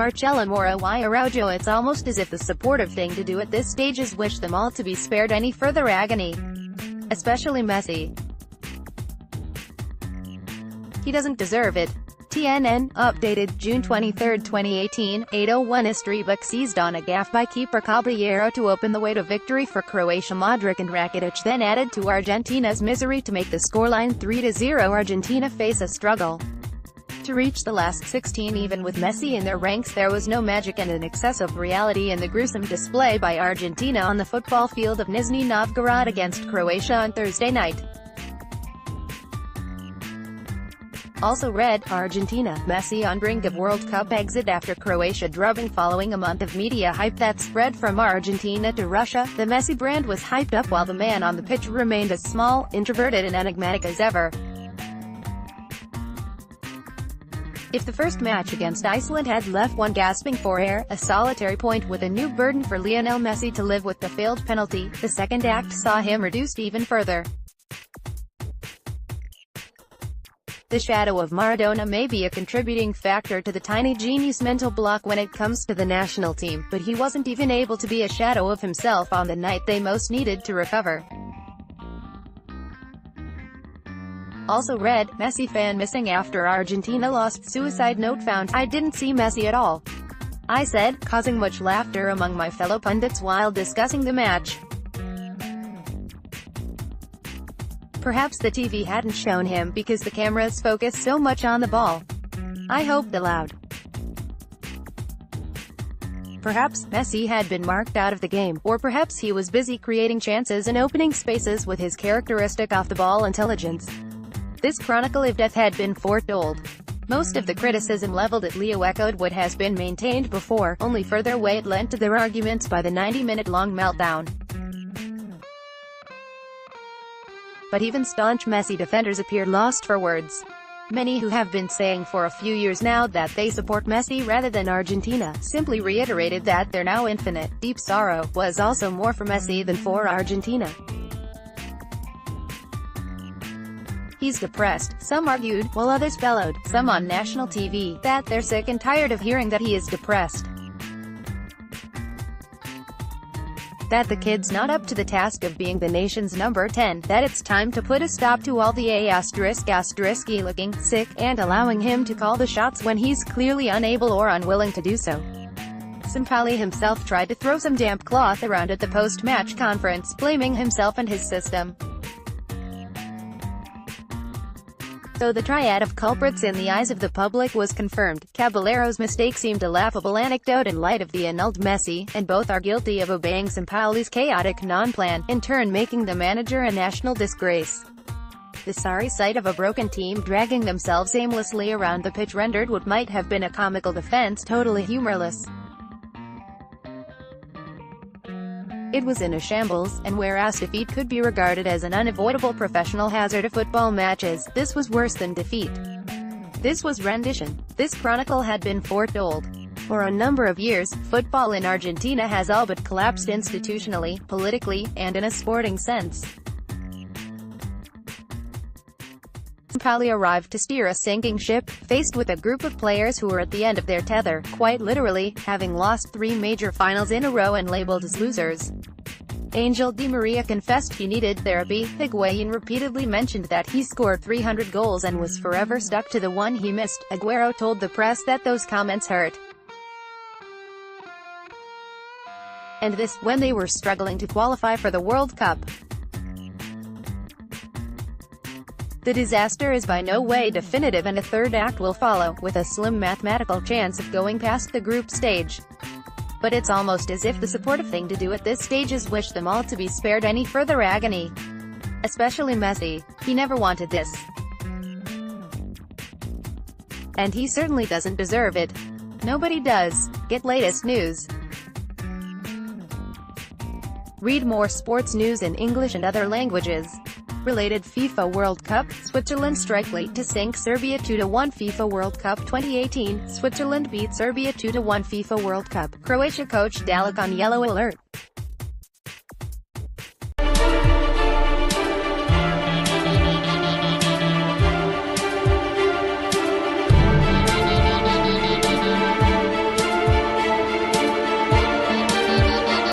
Marcela Mora y AraujoIt. It's almost as if the supportive thing to do at this stage is wish them all to be spared any further agony. Especially Messi. He doesn't deserve it. TNN, updated, June 23, 2018, 8:01 ISTRebic seized on a gaffe by keeper Caballero to open the way to victory for CroatiaModric and Rakitic, then added to Argentina's misery to make the scoreline 3-0. Argentina face a struggle to reach the last 16. Even with Messi in their ranks, there was no magic and an excess of reality in the gruesome display by Argentina on the football field of Nizhny Novgorod against Croatia on Thursday night. Also read, Argentina, Messi on brink of World Cup exit after Croatia drubbing. Following a month of media hype that spread from Argentina to Russia, the Messi brand was hyped up while the man on the pitch remained as small, introverted and enigmatic as ever. If the first match against Iceland had left one gasping for air, a solitary point with a new burden for Lionel Messi to live with the failed penalty, the second act saw him reduced even further. The shadow of Maradona may be a contributing factor to the tiny genius mental block when it comes to the national team, but he wasn't even able to be a shadow of himself on the night they most needed to recover. Also read, Messi fan missing after Argentina lost. Suicide note found, I didn't see Messi at all, I said, causing much laughter among my fellow pundits while discussing the match. Perhaps the TV hadn't shown him because the cameras focused so much on the ball. I hoped aloud. Perhaps Messi had been marked out of the game, or perhaps he was busy creating chances and opening spaces with his characteristic off-the-ball intelligence. This chronicle of death had been foretold. Most of the criticism leveled at Leo echoed what has been maintained before, only further weight lent to their arguments by the 90-minute-long meltdown. But even staunch Messi defenders appear lost for words. Many who have been saying for a few years now that they support Messi rather than Argentina, simply reiterated that their now infinite, deep sorrow was also more for Messi than for Argentina. He's depressed, some argued, while others bellowed, some on national TV, that they're sick and tired of hearing that he is depressed. That the kid's not up to the task of being the nation's number 10, that it's time to put a stop to all the ***y looking sick, and allowing him to call the shots when he's clearly unable or unwilling to do so. Sampaoli himself tried to throw some damp cloth around at the post-match conference, blaming himself and his system. So the triad of culprits in the eyes of the public was confirmed. Caballero's mistake seemed a laughable anecdote in light of the annulled Messi, and both are guilty of obeying Sampaoli's chaotic non-plan, in turn making the manager a national disgrace. The sorry sight of a broken team dragging themselves aimlessly around the pitch rendered what might have been a comical defense totally humorless. It was in a shambles, and where defeat could be regarded as an unavoidable professional hazard of football matches, this was worse than defeat. This was rendition. This chronicle had been foretold. For a number of years, football in Argentina has all but collapsed institutionally, politically, and in a sporting sense. Sampaoli arrived to steer a sinking ship, faced with a group of players who were at the end of their tether, quite literally, having lost 3 major finals in a row and labeled as losers. Angel Di Maria confessed he needed therapy. Higuain repeatedly mentioned that he scored 300 goals and was forever stuck to the one he missed. Aguero told the press that those comments hurt. And this, when they were struggling to qualify for the World Cup. The disaster is by no way definitive and a third act will follow, with a slim mathematical chance of going past the group stage. But it's almost as if the supportive thing to do at this stage is wish them all to be spared any further agony. Especially Messi. He never wanted this. And he certainly doesn't deserve it. Nobody does. Get latest news. Read more sports news in English and other languages. Related FIFA World Cup, Switzerland strike late to sink Serbia 2-1. FIFA World Cup 2018, Switzerland beat Serbia 2-1. FIFA World Cup, Croatia coach Dalic on yellow alert.